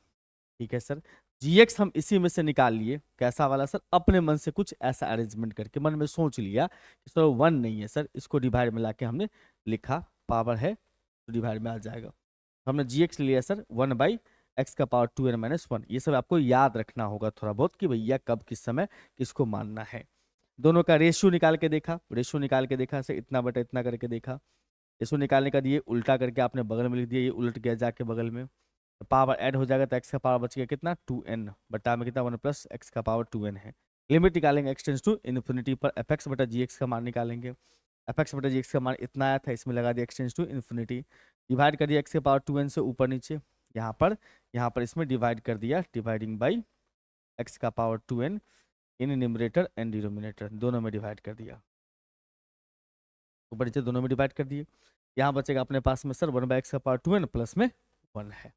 ठीक है सर, gx हम इसी में से निकाल लिए, कैसा वाला सर? अपने मन से कुछ ऐसा अरेंजमेंट करके मन में सोच लिया कि सर 1 नहीं है सर, इसको डिवाइड में लाके हमने लिखा, पावर है तो डिवाइड में आ जाएगा। हमने gx लिया सर 1/x का पावर 2n - 1। ये सब आपको याद रखना होगा थोड़ा बहुत कि भैया कब किस समय किसको मानना है। दोनों का रेशियो निकाल के देखा, रेशियो निकाल के देखा सर, इतना बटा इतना करके देखा। रेशियो निकालने का दिए, उल्टा करके आपने बगल में लिख दिया, ये उलट गया जाके बगल में, तो पावर ऐड हो जाएगा, तो x का पावर बच गया कितना 2n बटा में कितना 1 + x का पावर 2n है। लिमिट निकालेंगे x टेंस टू इन्फिनिटी पर fx बटा gx का मान निकालेंगे, fx बटा gx का मान इतना आया था, इसमें लगा दिया x tends to infinity, divide कर दिया x के पावर 2n से ऊपर नीचे, यहाँ पर इसमें डिवाइड कर दिया, डिवाइडिंग बाई x का power 2n in numerator and denominator दोनों में डिवाइड कर दिया, ऊपर नीचे दोनों में डिवाइड कर दिए। यहाँ बचेगा अपने पास में सर 1/x का पावर 2n प्लस में 1 है।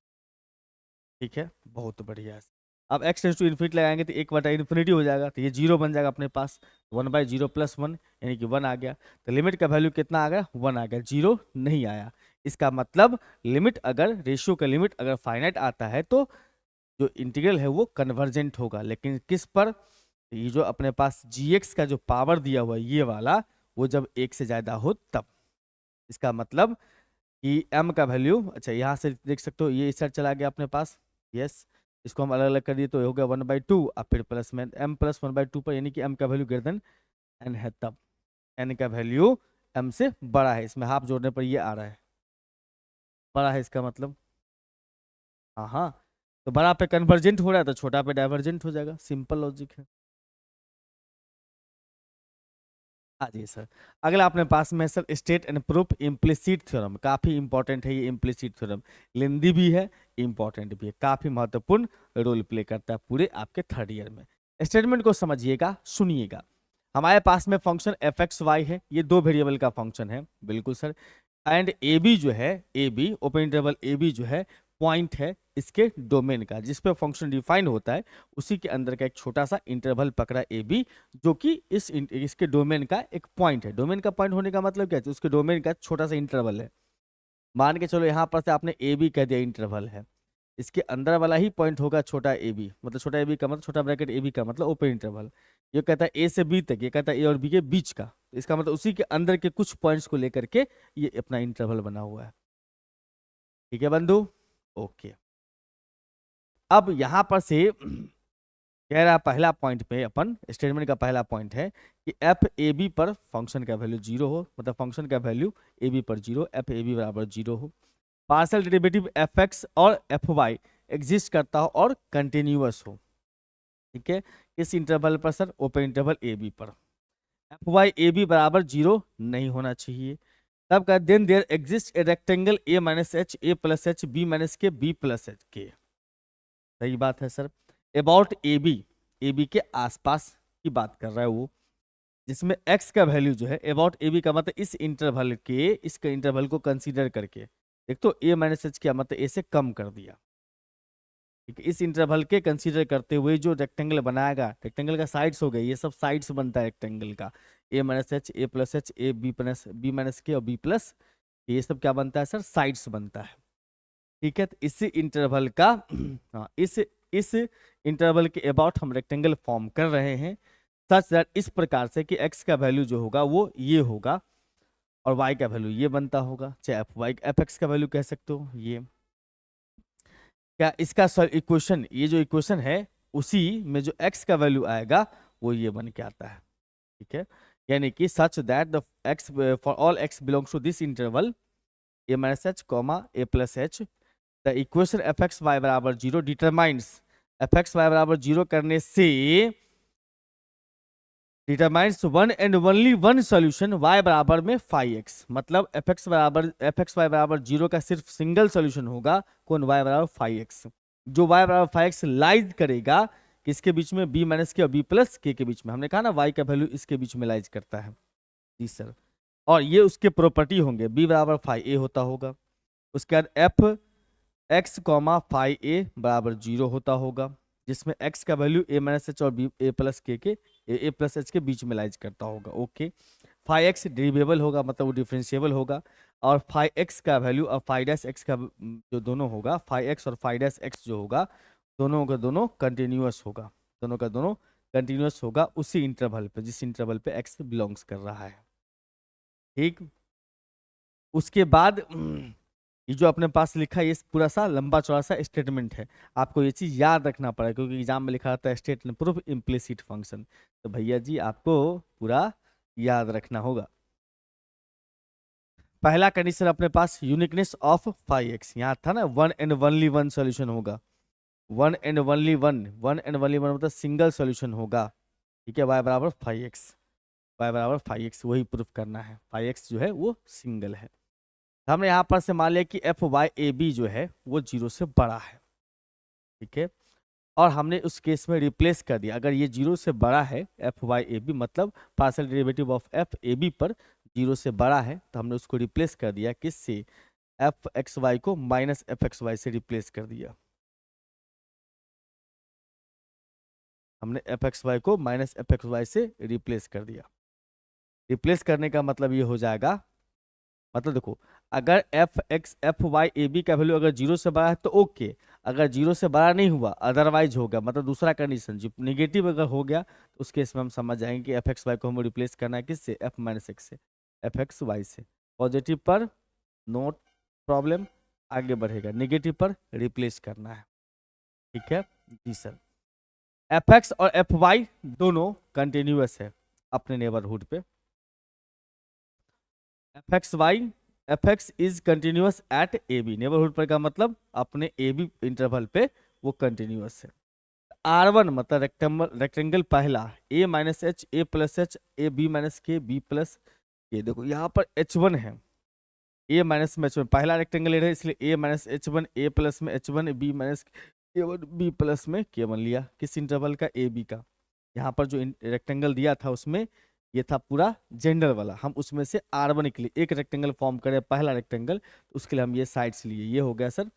ठीक है, बहुत बढ़िया है। अब x टेंस टू इन्फिनिटी लगाएंगे तो 1/∞ हो जाएगा, तो ये 0 बन जाएगा अपने पास, 1/0 + 1 यानी कि 1 आ गया। तो लिमिट का वैल्यू कितना आ गया? 1 आ गया, 0 नहीं आया। इसका मतलब लिमिट अगर, रेशियो का लिमिट अगर फाइनाइट आता है तो जो इंटीग्रल है वो कन्वर्जेंट होगा, लेकिन किस पर? ये जो अपने पास gx का जो पावर दिया हुआ है ये वाला, वो जब 1 से ज्यादा हो तब। इसका मतलब कि m का वैल्यू, अच्छा यहाँ से देख सकते हो ये इस साइड चला गया अपने पास, यस, इसको हम अलग अलग कर दिए तो हो गया 1/2 और फिर प्लस में m + 1/2 पर, यानी कि m का वैल्यू ग्रेटर देन n है तब, n का वैल्यू m से बड़ा है, इसमें हाफ जोड़ने पर ये आ रहा है, बड़ा है इसका मतलब, हाँ हाँ, तो बड़ा पे कन्वर्जेंट हो रहा है तो छोटा पे डाइवर्जेंट हो जाएगा, सिंपल लॉजिक है। हाँ जी सर, अगला अपने पास में sir state and proof implicit theorem, काफी इंपॉर्टेंट है ये इम्प्लिसिट थ्योरम, लेंदी भी है, इंपॉर्टेंट भी है, काफी महत्वपूर्ण रोल प्ले करता है पूरे आपके 3rd ईयर में। स्टेटमेंट को समझिएगा, सुनिएगा। हमारे पास में फंक्शन fx y है, ये 2 वेरिएबल का फंक्शन है, बिल्कुल सर। एंड ए बी जो है, A B open interval A B जो है पॉइंट है इसके डोमेन का, जिस पे फंक्शन डिफाइन होता है उसी के अंदर का एक छोटा सा इंटरवल पकड़ा ए बी, जो कि इसके डोमेन का एक पॉइंट है। डोमेन का पॉइंट होने का मतलब क्या है? उसके डोमेन का छोटा सा इंटरवल है। मान के चलो यहाँ पर से आपने ए बी कह दिया इंटरवल है, इसके अंदर वाला ही पॉइंट होगा छोटा ए बी, मतलब छोटा ए बी का मतलब छोटा ब्रैकेट ए बी का मतलब ओपन इंटरवल। ये कहता है ए से बी तक, ये कहता है ए और बी के बीच का, तो इसका मतलब उसी के अंदर के कुछ पॉइंट्स को लेकर के ये अपना इंटरवल बना हुआ है। ठीक है बंधु, ओके। अब यहां पर से कह रहा पहला पॉइंट पे अपन स्टेटमेंट का पहला पॉइंट है कि एफ ए बी पर फंक्शन का वैल्यू 0 हो, मतलब फंक्शन का वैल्यू ए बी पर 0, एफ ए बी बराबर 0 हो, पार्शियल डेरिवेटिव एफ एक्स और एफ वाई एग्जिस्ट करता हो और कंटिन्यूअस हो। ठीक है, इस इंटरवल पर sir, open interval A B पर एफ वाई ए बी बराबर 0 नहीं होना चाहिए। तब का then there exist a rectangle A minus H A plus H B minus K B plus H K. सही बात है सर। अबाउट ए बी के आसपास की बात कर रहा है वो, जिसमें x का वैल्यू जो है अबाउट ए बी का मतलब इस इंटरवल के, इसके इंटरवल को कंसीडर करके देख, तो a माइनस एच क्या मतलब a से कम कर दिया। ठीक है, इस इंटरवल के कंसीडर करते हुए जो रेक्टेंगल बनाएगा, रेक्टेंगल का साइड्स हो गए, ये सब साइड्स बनता है रेक्टेंगल का, a minus H A plus H A B minus K और बी प्लस, ये सब क्या बनता है सर, साइड्स बनता है। ठीक है, तो इसी इंटरवल का हाँ, इस इंटरवल के अबाउट हम रेक्टेंगल फॉर्म कर रहे हैं, सच दैट इस प्रकार से कि x का वैल्यू जो होगा वो ये होगा और y का वैल्यू ये बनता होगा, चाहे एफ एक्स का वैल्यू कह सकते हो ये। क्या इसका इक्वेशन, ये जो इक्वेशन है उसी में जो x का वैल्यू आएगा वो ये बन के आता है। ठीक है, यानी कि such that the x for all x belongs to this interval a minus H comma A plus H, the equation F x Y बराबर 0 डिटरमाइंस, एफ एक्स वाई बराबर 0 करने से determines one and only one solution y बराबर में phi x, मतलब f x Y बराबर 0 का सिर्फ सिंगल सॉल्यूशन होगा, कौन, y बराबर फाई एक्स, जो y बराबर फाई एक्स लाइज करेगा किसके बीच में, b माइनस के और b प्लस के बीच में। हमने कहा ना y का वैल्यू इसके बीच में लाइज करता है। जी सर, और ये उसके प्रॉपर्टी होंगे, b बराबर फाई ए होता होगा, उसके बाद एफ एक्स कॉमा फाई ए बराबर 0 होता होगा, जिसमें x का वैल्यू a माइनस एच और b a प्लस के ए प्लस एच के बीच में लाइज करता होगा। ओके, फाई एक्स डेरिवेबल होगा, मतलब वो डिफरेंशिएबल होगा, और फाई एक्स का वैल्यू और फाई डैश एक्स का जो दोनों होगा, फाई एक्स और फाई डैश एक्स जो होगा, दोनों का दोनों कंटिन्यूअस होगा, दोनों का दोनों कंटिन्यूअस होगा उसी इंटरवल पे जिस इंटरवल पे x बिलोंग्स कर रहा है। ठीक, उसके बाद ये जो अपने पास लिखा है ये पूरा सा लंबा चौड़ा सा स्टेटमेंट है, आपको ये चीज याद रखना पड़ेगा क्योंकि एग्जाम में लिखा रहता है स्टेटमेंट प्रूफ इम्प्लिसिट फंक्शन, तो भैया जी आपको पूरा याद रखना होगा। पहला कंडीशन अपने पास यूनिकनेस ऑफ फाई एक्स, यहाँ था ना one and only one solution होगा, वन एंड ओनली वन मतलब सिंगल सोल्यूशन होगा। ठीक है, वाई बराबर फाई एक्स, वाई बराबर फाई एक्स वही प्रूफ करना है, फाई एक्स जो है वो सिंगल है। हमने यहाँ पर से मान लिया कि एफ वाई ए बी जो है वो 0 से बड़ा है। ठीक है, और हमने उस केस में रिप्लेस कर दिया, अगर ये 0 से बड़ा है एफ वाई ए बी, मतलब partial derivative of F A B पर 0 से बड़ा है, तो हमने उसको रिप्लेस कर दिया किससे, एफ एक्स वाई को माइनस एफ एक्स वाई से रिप्लेस कर दिया, हमने एफ एक्स वाई को माइनस एफ एक्स वाई से रिप्लेस कर दिया। रिप्लेस करने का मतलब ये हो जाएगा, मतलब देखो अगर एफ वाई ए बी का वैल्यू अगर 0 से बड़ा है तो ओके, अगर 0 से बड़ा नहीं हुआ अदरवाइज होगा, मतलब दूसरा कंडीशन जो निगेटिव अगर हो गया तो उस केस में हम समझ जाएंगे कि एफ एक्स वाई को हमें रिप्लेस करना है किससे, एफ माइनस एक्स से, एफ एक्स वाई से। पॉजिटिव पर नो प्रॉब्लम, आगे बढ़ेगा, निगेटिव पर रिप्लेस करना है। ठीक है जी सर, एफ एक्स और एफ वाई दोनों कंटिन्यूअस है अपने नेबरहुड पे, f x y f x is continuous at A B, neighbourhood पर का मतलब अपने ए बी इंटरवल पे वो कंटिन्यूअस है। आर वन मतलब रेक्टेंगल पहला A minus H A plus H A B minus K B plus, ये देखो यहाँ पर एच वन है, ए माइनस में एच वन पहला रेक्टेंगल ले रहे हैं इसलिए A minus H one A plus में H one B minus K one B plus में के वन लिया, किस इंटरवल का, ए बी का। यहाँ पर जो रेक्टेंगल दिया था उसमें ये था पूरा जेंडर वाला, हम उसमें से R1 के लिए एक रेक्टेंगल फॉर्म करें, पहला रेक्टेंगल, तो उसके लिए हम ये साइड्स लिए, ये हो गया सर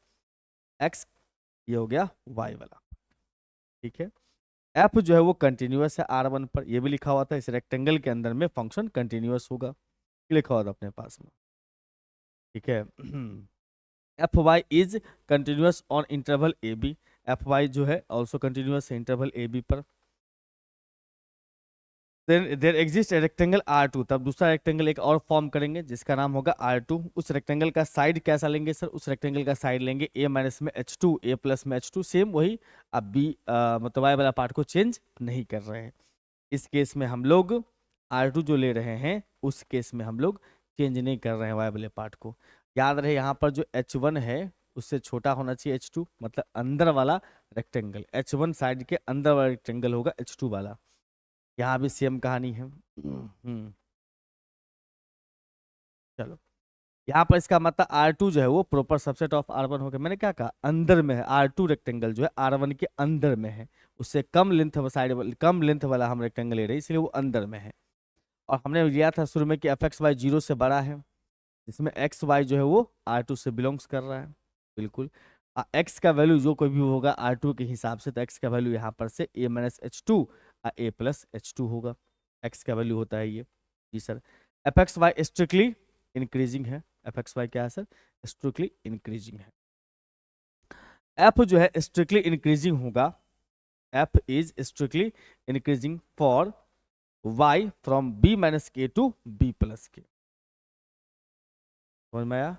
x, ये हो गया y वाला। ठीक है, f जो है वो कंटिन्यूअस है R1 पर, ये भी लिखा हुआ था, इस रेक्टेंगल के अंदर में फंक्शन कंटिन्यूअस होगा, लिखा हुआ था अपने पास में। ठीक है F y is continuous on interval A B, f y जो है ऑल्सो कंटिन्यूअस है इंटरवल ए बी पर। देर एग्जिस्ट रेक्टेंगल R2, तब दूसरा रेक्टेंगल एक और फॉर्म करेंगे जिसका नाम होगा R2। उस रेक्टेंगल का साइड कैसा लेंगे सर, उस रेक्टेंगल का साइड लेंगे a माइनस में h2, a प्लस में h2, सेम वही। अब b मतलब y वाला पार्ट को चेंज नहीं कर रहे हैं। इस केस में हम लोग R2 जो ले रहे हैं उस केस में हम लोग चेंज नहीं कर रहे हैं y वाले पार्ट को। याद रहे यहाँ पर जो h1 है उससे छोटा होना चाहिए h2, मतलब अंदर वाला रेक्टेंगल, h1 साइड के अंदर वाला रेक्टेंगल होगा h2 वाला। यहाँ भी सेम कहानी है। चलो, यहाँ पर इसका मतलब R2 जो है वो प्रॉपर सबसेट ऑफ R1 हो गया। मैंने क्या कहा, अंदर में है R2 रेक्टेंगल जो है R1 के अंदर में है, उससे कम लेंथ साइड, कम लेंथ वाला हम रेक्टेंगल ले रहे हैं इसलिए वो अंदर में है। और हमने लिया था शुरू में कि एफ एक्स वाई 0 से बड़ा है, जिसमें एक्स वाई जो है वो R2 से बिलोंग्स कर रहा है। बिल्कुल, एक्स का वैल्यू जो कोई भी होगा R2 के हिसाब से, तो एक्स का वैल्यू यहाँ पर से a minus h2 a plus h2 होगा। एक्स का वैल्यू होता है ये। जी sir, F x Y strictly increasing है, एफ एक्स वाई क्या है सर, स्ट्रिक्टली इंक्रीजिंग है। एफ जो है स्ट्रिक्टली इंक्रीजिंग होगा, F is strictly increasing for y from b minus K to b plus K. समझ में आया?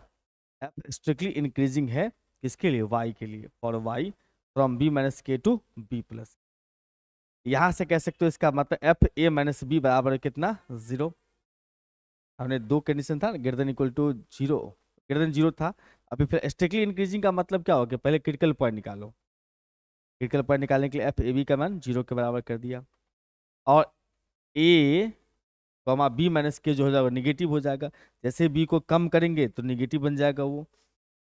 एफ स्ट्रिक्टली इंक्रीजिंग है किसके लिए, y के लिए, for y from b minus K to b plus. यहां से कह सकते हो इसका मतलब एफ ए माइनस बी बराबर है कितना, 0। हमने दो कंडीशन था, greater than equal to 0, greater than 0 था। अभी फिर स्ट्रिक्टली इंक्रीजिंग का मतलब क्या हो गया, पहले क्रिटिकल पॉइंट निकालो। क्रिटिकल पॉइंट निकालने के लिए एफ ए बी का मान 0 के बराबर कर दिया, और ए कॉमा बी माइनस के जो हो जाएगा निगेटिव हो जाएगा। जैसे बी को कम करेंगे तो निगेटिव बन जाएगा, वो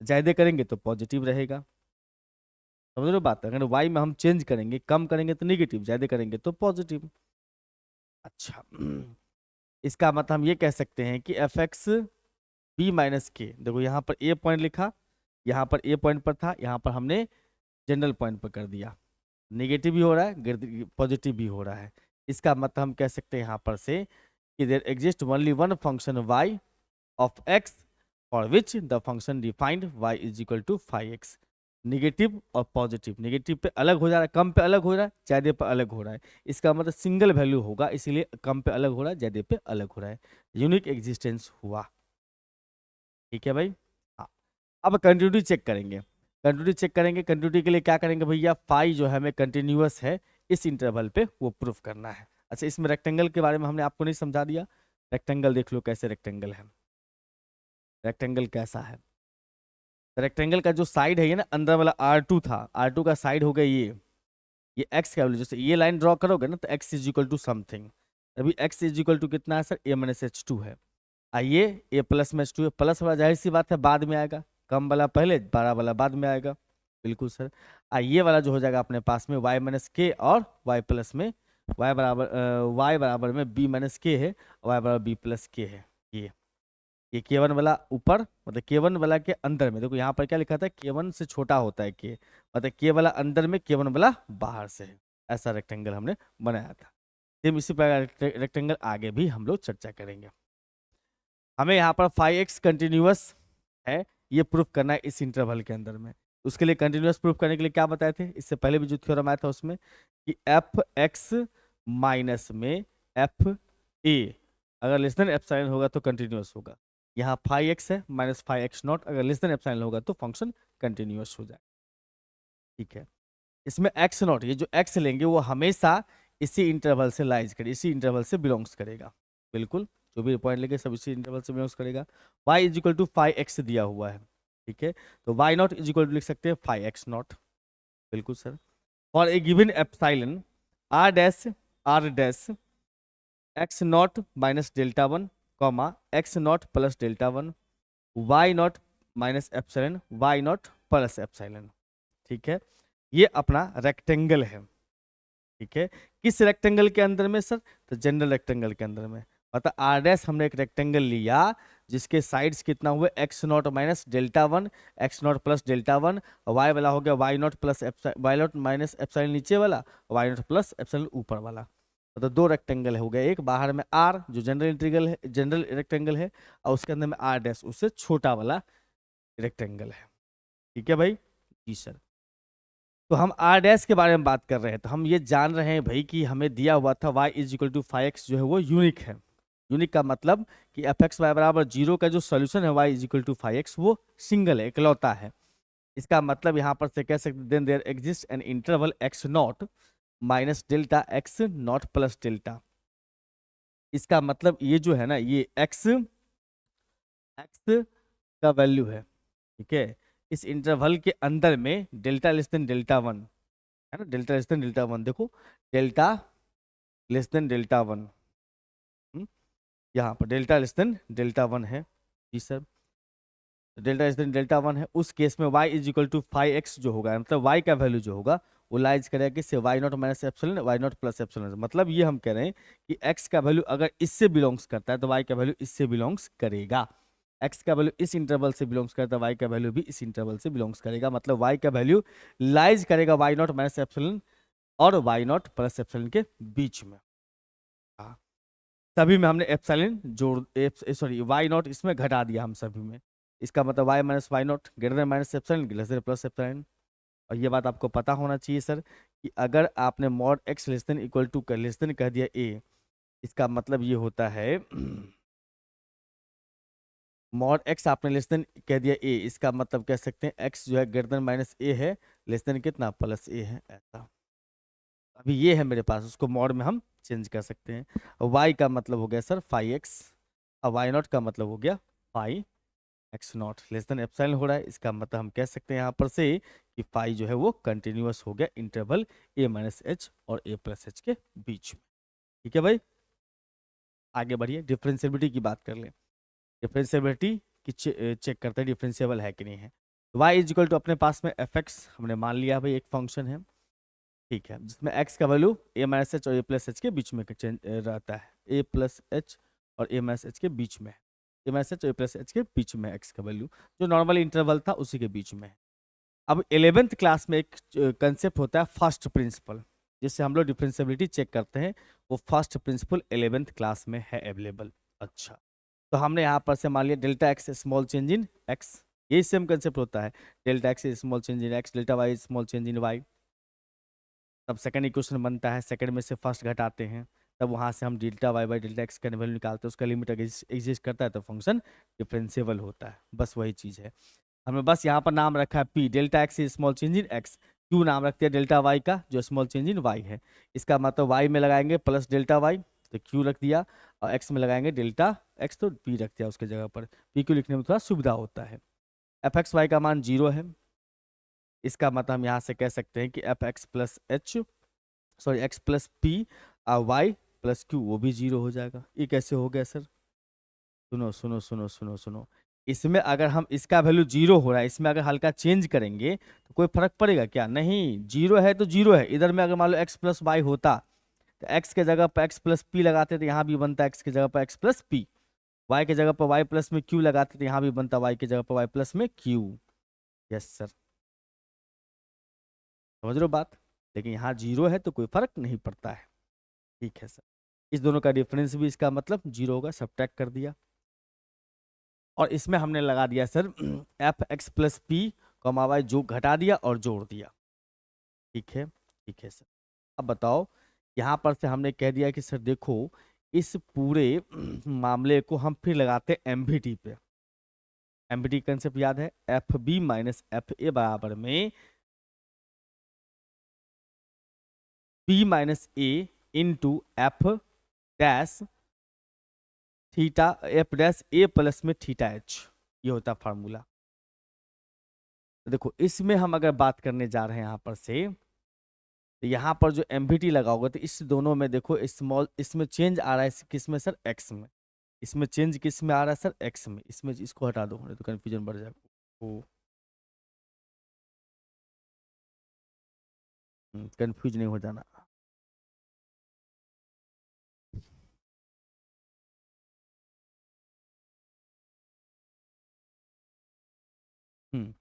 ज्यादा करेंगे तो पॉजिटिव रहेगा। समझ लो बात, अगर वाई में हम चेंज करेंगे, कम करेंगे तो निगेटिव, ज्यादा करेंगे तो पॉजिटिव। अच्छा, इसका मतलब हम ये कह सकते हैं कि एफ एक्स बी माइनस के, देखो यहाँ पर ए पॉइंट लिखा, यहाँ पर ए पॉइंट पर था, यहाँ पर हमने जनरल पॉइंट पर कर दिया। नेगेटिव भी हो रहा है, पॉजिटिव भी हो रहा है। इसका मतलब हम कह सकते हैं यहाँ पर से कि there exist only one function y of x for which the function defined y is equal to 5x। Negative और पॉजिटिव, निगेटिव पे अलग हो जा रहा है, कम पे अलग हो रहा है, ज्यादा पे अलग हो रहा है। इसका मतलब सिंगल वैल्यू होगा, इसीलिए कम पे अलग हो रहा है, ज्यादा पे अलग हो रहा है। यूनिक एग्जिस्टेंस हुआ। ठीक है भाई, हाँ। अब कंटिन्यूटी चेक करेंगे, कंटिन्यूटी चेक करेंगे। कंटिन्यूटी के लिए क्या करेंगे भैया, फाई जो है हमें कंटिन्यूअस है इस इंटरवल पे, वो प्रूफ करना है। अच्छा, इसमें रेक्टेंगल के बारे में हमने आपको नहीं समझा दिया। रेक्टेंगल देख लो कैसे रेक्टेंगल है, रेक्टेंगल कैसा है। रेक्टेंगल का जो साइड है ये ना, अंदर वाला R2 था, R2 का साइड हो गया ये x का वैल्यू, जैसे ये लाइन ड्रॉ करोगे ना तो x is equal to something. अभी x इज इक्वल टू कितना है सर, a माइनस h2 है। आइए a प्लस में h2 है, प्लस वाला जाहिर सी बात है बाद में आएगा, कम वाला पहले, बड़ा वाला बाद में आएगा। बिल्कुल सर। ये वाला जो हो जाएगा अपने पास में y माइनस के और y प्लस में, y बराबर में b माइनस के है, y बराबर b प्लस के है। ये k1 वाला ऊपर, मतलब k1 वाला के अंदर में, देखो यहाँ पर क्या लिखा था, k1 से छोटा होता है k, मतलब k वाला अंदर में, k1 वाला बाहर से है। ऐसा रेक्टेंगल हमने बनाया था। सेम इसी प्रकार रेक्टेंगल आगे भी हम लोग चर्चा करेंगे। हमें यहाँ पर 5x कंटिन्यूअस है ये प्रूफ करना है इस इंटरवल के अंदर में। उसके लिए कंटिन्यूअस प्रूफ करने के लिए क्या बताए थे, इससे पहले भी जो थ्योरम आया था उसमें, कि एफ एक्स माइनस में एफ ए अगर लेस देन एप्सिलॉन होगा तो कंटिन्यूअस होगा। यहाँ 5x है माइनस 5x0, अगर लेस देन एप्सिलॉन होगा तो फंक्शन कंटिन्यूअस हो जाए। ठीक है, इसमें x0, ये जो x लेंगे वो हमेशा इसी इंटरवल से लाइज करे, इसी इंटरवल से बिलोंग्स करेगा। बिल्कुल, जो भी पॉइंट लेंगे सब इसी इंटरवल से बिलोंग्स करेगा। y is equal to 5x दिया हुआ है, ठीक है, तो y0 इज इक्वल टू लिख सकते हैं 5x0। बिल्कुल sir. For a given epsilon r dash x0 minus delta 1 comma x0 plus delta 1, y0 minus epsilon y0 plus epsilon. ठीक है, ये अपना रेक्टेंगल है। ठीक है, किस रेक्टेंगल के अंदर में सर, तो जनरल रेक्टेंगल के अंदर में। मतलब आर डैश हमने एक रेक्टेंगल लिया जिसके साइड्स कितना हुए x0 minus delta 1, x0 plus delta 1, y वाला हो गया y0 plus y0 minus epsilon नीचे वाला, y0 प्लस एप्सिलॉन ऊपर वाला। मतलब दो रेक्टेंगल हो गए, एक बाहर में r जो जनरल इंटीग्रल है, जनरल रेक्टेंगल है, और उसके अंदर में r डैश उससे छोटा वाला रेक्टेंगल है। ठीक है भाई, जी सर। तो हम आर डैश के बारे में बात कर रहे हैं, तो हम ये जान रहे हैं भाई कि हमें दिया हुआ था y is equal to 5x जो है वो यूनिक है। यूनिक का मतलब कि एफ एक्स वाई बराबर जीरो का जो सोल्यूशन है y is equal to 5x वो सिंगल है, इकलौता है। इसका मतलब यहाँ पर से कह सकते then there exist an interval x not minus delta x not plus delta. इसका मतलब ये जो है ना, ये x x का वैल्यू है, ठीक है। इस इंटरवल के अंदर में delta less than delta one है ना, delta less than delta one, देखो delta less than delta one, यहाँ पर delta less than delta one है, जी sir. Delta less than delta one है, उस केस में y is equal to 5x जो होगा, मतलब y का वैल्यू जो होगा वो लाइज करेगा किससे, y not minus epsilon y not plus epsilon. मतलब ये हम कह रहे हैं कि x का वैल्यू अगर इससे बिलोंग्स करता है तो y का वैल्यू इससे बिलोंग्स करेगा। x का वैल्यू इस इंटरवल से बिलोंग्स करता है, y का वैल्यू भी इस इंटरवल से बिलोंग्स करेगा। मतलब y का वैल्यू लाइज करेगा y नॉट माइनस एप्सिलॉन और y नॉट प्लस एप्सिलॉन के बीच में। हाँ, सभी में हमने एप्सिलॉन जोड़ सॉरी वाई नॉट इसमें घटा दिया हम सभी में। इसका मतलब y minus y not greater than minus epsilon less than plus epsilon. और ये बात आपको पता होना चाहिए सर कि अगर आपने mod x less than equal to less than कह दिया a, इसका मतलब ये होता है मॉड x आपने लेस देन कह दिया a, इसका मतलब कह सकते हैं x जो है ग्रेटर देन माइनस a है, लेस देन कितना प्लस a है, ऐसा। अभी ये है मेरे पास, उसको मॉड में हम चेंज कर सकते हैं। y का मतलब हो गया सर 5x और y नॉट का मतलब हो गया 5x not less than epsilon हो रहा है। इसका मतलब हम कह सकते हैं यहाँ पर से कि फाई जो है वो कंटिन्यूअस हो गया इंटरवल a माइनस एच और a प्लस एच के बीच में। ठीक है भाई, आगे बढ़िए, डिफरेंशियबिलिटी की बात कर लें। डिफरेंशियबिलिटी की चेक करते हैं डिफरेंशिएबल है कि नहीं है। y इज इक्वल टू अपने पास में एफ एक्स हमने मान लिया भाई, एक फंक्शन है, ठीक है, जिसमें x का वैल्यू a माइनस एच और a प्लस एच के बीच में रहता है, a प्लस एच और a माइनस एच के बीच में, a माइनस एच और a प्लस एच के बीच में x का वैल्यू जो नॉर्मल इंटरवल था उसी के बीच में है। अब 11th क्लास में एक कंसेप्ट होता है फर्स्ट प्रिंसिपल, जिससे हम लोग डिफरेंशियबिलिटी चेक करते हैं, वो फर्स्ट प्रिंसिपल 11th क्लास में है अवेलेबल। अच्छा, तो हमने यहाँ पर से मान लिया delta x small change in x, यही सेम कंसेप्ट होता है, delta x small change in x, delta y small change in y. तब सेकंड इक्वेशन बनता है, सेकंड में से फर्स्ट घटाते हैं, तब वहां से हम delta y by delta x का वैल्यू निकालते हैं, उसका लिमिट एग्जिस्ट करता है तो फंक्शन डिफरेंशिएबल होता है। बस वही चीज़ है, हमने बस यहाँ पर नाम रखा है P, delta x is small change in x, Q नाम रखते हैं डेल्टा वाई का जो स्मॉल चेंज इन वाई है। इसका मतलब वाई में लगाएंगे प्लस डेल्टा वाई तो क्यू रख दिया, और एक्स में लगाएंगे डेल्टा एक्स तो पी रख दिया उसके जगह पर, पी क्यू लिखने में थोड़ा सुविधा होता है। एफ एक्स वाई का मान 0 है, इसका मतलब हम यहाँ से कह सकते हैं कि F x plus H sorry x plus P और वाई प्लस क्यू वो भी 0 हो जाएगा। ये कैसे हो गया सर, सुनो सुनो सुनो सुनो सुनो, इसमें अगर हम इसका वैल्यू 0 हो रहा है, इसमें अगर हल्का चेंज करेंगे तो कोई फर्क पड़ेगा क्या, नहीं, 0 है तो 0 है। इधर में अगर मान लो एक्स प्लस वाई होता तो एक्स के जगह पर एक्स प्लस पी लगाते तो यहाँ भी बनता एक्स की जगह पर एक्स प्लस पी, वाई के जगह पर वाई प्लस में क्यू लगाते तो यहाँ भी बनता वाई की जगह पर वाई प्लस में क्यू। यस सर, समझ रहे हो बात, लेकिन यहाँ 0 है तो कोई फर्क नहीं पड़ता है। ठीक है सर, इस दोनों का डिफरेंस भी इसका मतलब 0 होगा, सब्ट्रैक्ट कर दिया, और इसमें हमने लगा दिया sir F x plus P comma y, जो घटा दिया और जोड़ दिया। ठीक है सर। अब बताओ, यहाँ पर से हमने कह दिया कि सर देखो इस पूरे मामले को हम फिर लगाते हैं एमवीटी पे। एमवीटी कंसेप्ट याद है, F B minus F A बराबर में B minus A into F dash theta F dash A plus में थीटा एच, ये होता है फार्मूला। तो देखो इसमें हम अगर बात करने जा रहे हैं यहाँ पर से, तो यहाँ पर जो एमवीटी लगा होगा तो इस दोनों में देखो स्मॉल, इसमें चेंज आ रहा है किस में सर, एक्स में, इसमें चेंज किस में आ रहा है सर, एक्स में, इसमें इसको हटा दो नहीं तो कन्फ्यूजन बढ़ जाएगा। ओ कंफ्यूज नहीं हो जाना। हम्म,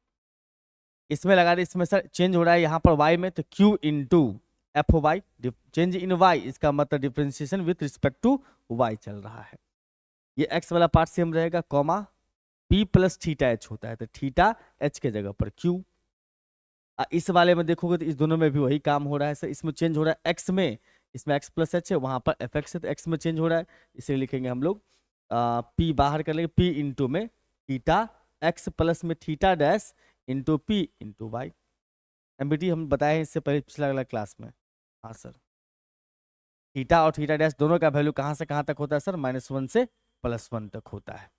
इसमें लगा दे, इसमें सर चेंज हो रहा है यहाँ पर वाई में तो Q into f y, change in y इसका मतलब differentiation with respect to y चल रहा है। ये एक्स वाला पार्ट सेम रहेगा, comma P plus theta H होता है, तो थीटा एच के जगह पर Q। इस वाले में देखोगे तो इस दोनों में भी वही काम हो रहा है सर, इसमें चेंज हो रहा है एक्स में, इसमें एक्स प्लस एच है, वहां पर एफ एक्स है, तो एक्स में चेंज हो रहा है, इसलिए लिखेंगे हम लोग पी बाहर कर लेंगे, पी इंटू में थीटा एक्स प्लस में theta dash into P into y. MVT हम बताए हैं इससे पहले पिछला वाला क्लास में। हाँ सर, थीटा और थीटा डैश दोनों का वैल्यू कहाँ से कहाँ तक होता है सर, -1 से +1 तक होता है।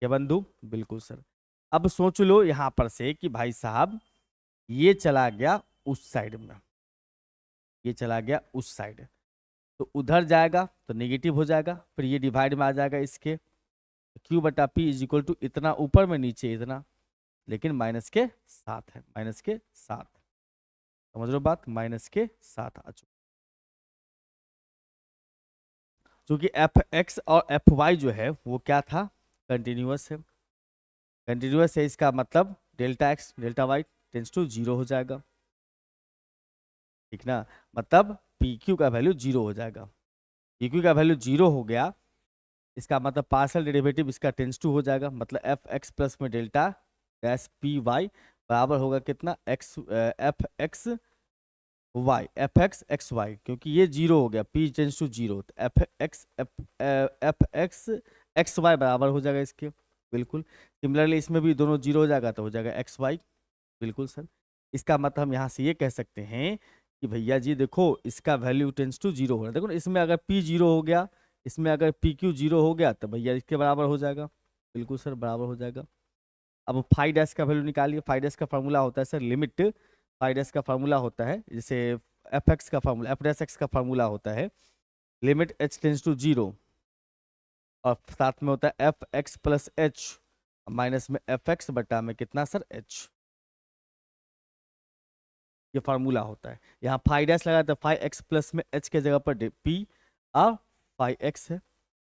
क्या बंधु, बिल्कुल सर। अब सोच लो यहां पर से कि भाई साहब ये चला गया उस साइड में, ये चला गया उस साइड, तो उधर जाएगा तो नेगेटिव हो जाएगा, फिर ये डिवाइड में आ जाएगा इसके, Q बटा पी इज इक्वल टू इतना ऊपर में नीचे इतना, लेकिन माइनस के साथ है, माइनस के साथ, समझ लो बात, माइनस के साथ आ चुका। क्योंकि एफ एक्स और एफ वाई जो है वो क्या था, कंटिन्यूअस है, कंटिन्यूअस है, इसका मतलब delta x delta y tends to 0 हो जाएगा, ठीक ना, मतलब पी क्यू का वैल्यू 0 हो जाएगा। पी क्यू का वैल्यू 0 हो गया, इसका मतलब पार्शियल डेरिवेटिव इसका टेंस टू हो जाएगा, मतलब एफ एक्स प्लस में डेल्टा डैश पी वाई बराबर होगा कितना, x f x y, f x x y, क्योंकि ये 0 हो गया, पी टेंस टू 0, तो एफ एक्स एक्स वाई बराबर हो जाएगा इसके, बिल्कुल। सिमिलरली इसमें भी दोनों 0 हो जाएगा तो हो जाएगा एक्स वाई, बिल्कुल सर। इसका मतलब हम यहाँ से ये कह सकते हैं कि भैया जी देखो इसका वैल्यू टेंस टू 0 हो रहा है, देखो इसमें अगर पी 0 हो गया, इसमें अगर पी क्यू 0 हो गया तो भैया इसके बराबर हो जाएगा, बिल्कुल सर बराबर हो जाएगा। अब फाइव डैश का वैल्यू निकालिए, फाइव डैश का फार्मूला होता है सर लिमिट, फाइव डैश का फार्मूला होता है जैसे एफ एक्स का फार्मूला, एफ डैश एक्स का फार्मूला होता है लिमिट एच टेंस टू 0, और साथ में होता है F x plus H minus में एफ एक्स बटा में कितना सर एच, ये फार्मूला होता है। यहाँ फाइव डैश लगा तो फाइव एक्स प्लस में एच के जगह पर पी और फाइव एक्स है,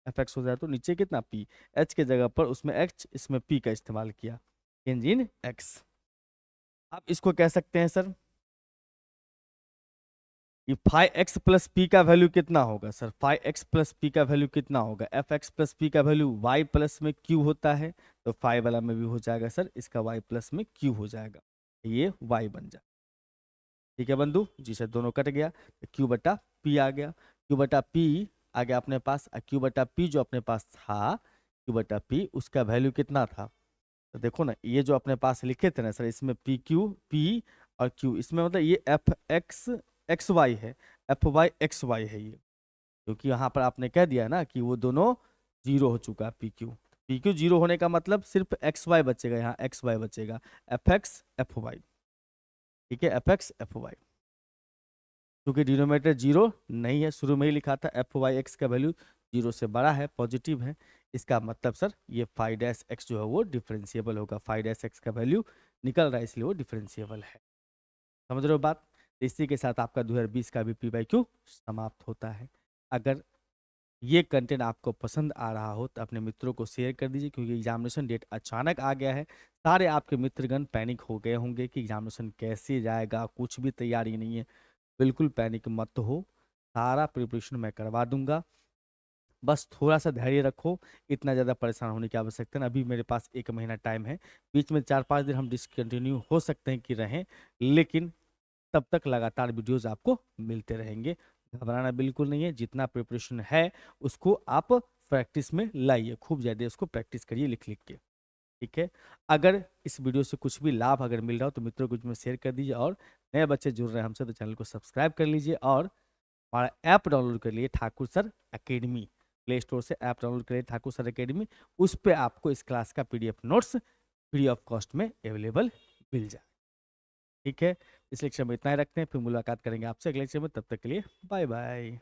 एफ एक्स हो जाए तो नीचे कितना पी, एच के जगह पर उसमें एच इसमें पी का इस्तेमाल किया, चेंज इन एक्स। आप इसको कह सकते हैं सर ये फाइव एक्स प्लस पी का वैल्यू कितना होगा sir, five x plus P का वैल्यू कितना होगा, एफ एक्स प्लस पी का वैल्यू वाई प्लस में क्यू होता है, तो फाइव वाला में भी हो जाएगा सर, इसका वाई प्लस में क्यू हो जाएगा, ये वाई बन जाए, ठीक है बंधु जी सर, दोनों कट गया, तो क्यू बटा पी आ गया, क्यू बटा पी आ गया अपने पास, क्यू बटा पी जो अपने पास था, क्यू बटा पी उसका वैल्यू कितना था, तो देखो ना ये जो अपने पास लिखे थे ना सर, इसमें पी क्यू पी और क्यू, इसमें मतलब ये एफ एक्स एक्स वाई है, एफ वाई एक्स वाई है ये, क्योंकि यहाँ पर आपने कह दिया ना कि वो दोनों 0 हो चुका है, पी क्यू 0 होने का मतलब सिर्फ एक्स वाई बचेगा, यहाँ एक्स वाई बचेगा, एफ एक्स एफ वाई, ठीक है, एफ एक्स एफ वाई, क्योंकि डिनोमिनेटर 0 नहीं है, शुरू में ही लिखा था एफ वाई एक्स का वैल्यू 0 से बड़ा है, पॉजिटिव है, इसका मतलब सर ये फाइव डैश एक्स जो है वो डिफरेंशिएबल होगा, फाइव डैश एक्स का वैल्यू निकल रहा है इसलिए वो डिफरेंशिएबल है, समझ रहे हो बात। तो इसी के साथ आपका 2020 का भी पी बाई क्यू समाप्त होता है। अगर ये कंटेंट आपको पसंद आ रहा हो तो अपने मित्रों को शेयर कर दीजिए, क्योंकि एग्जामिनेशन डेट अचानक आ गया है, सारे आपके मित्रगण पैनिक हो गए होंगे कि एग्जामिनेशन कैसे जाएगा, कुछ भी तैयारी नहीं है, बिल्कुल पैनिक मत हो, सारा प्रिपरेशन मैं करवा दूंगा, बस थोड़ा सा धैर्य रखो, इतना ज़्यादा परेशान होने की आवश्यकता नहीं, अभी मेरे पास 1 महीना टाइम है, बीच में 4-5 दिन हम डिसकंटिन्यू हो सकते हैं कि रहें, लेकिन तब तक लगातार वीडियोस आपको मिलते रहेंगे, घबराना बिल्कुल नहीं है, जितना प्रिपरेशन है उसको आप प्रैक्टिस में लाइए, खूब ज़्यादा उसको प्रैक्टिस करिए लिख लिख के, ठीक है। अगर इस वीडियो से कुछ भी लाभ अगर मिल रहा हो तो मित्रों को इसमें शेयर कर दीजिए, और नए बच्चे जुड़ रहे हैं हमसे तो चैनल को सब्सक्राइब कर लीजिए, और हमारा ऐप डाउनलोड कर लिए Thakur sir academy, play store से ऐप डाउनलोड करिए ठाकुर सर अकेडमी, उस पर आपको इस क्लास का PDF notes free of cost में अवेलेबल मिल जाए, ठीक है। इस लेक्चर में इतना ही रखते हैं, फिर मुलाकात करेंगे आपसे अगले लेक्चर में, तब तक के लिए बाय बाय।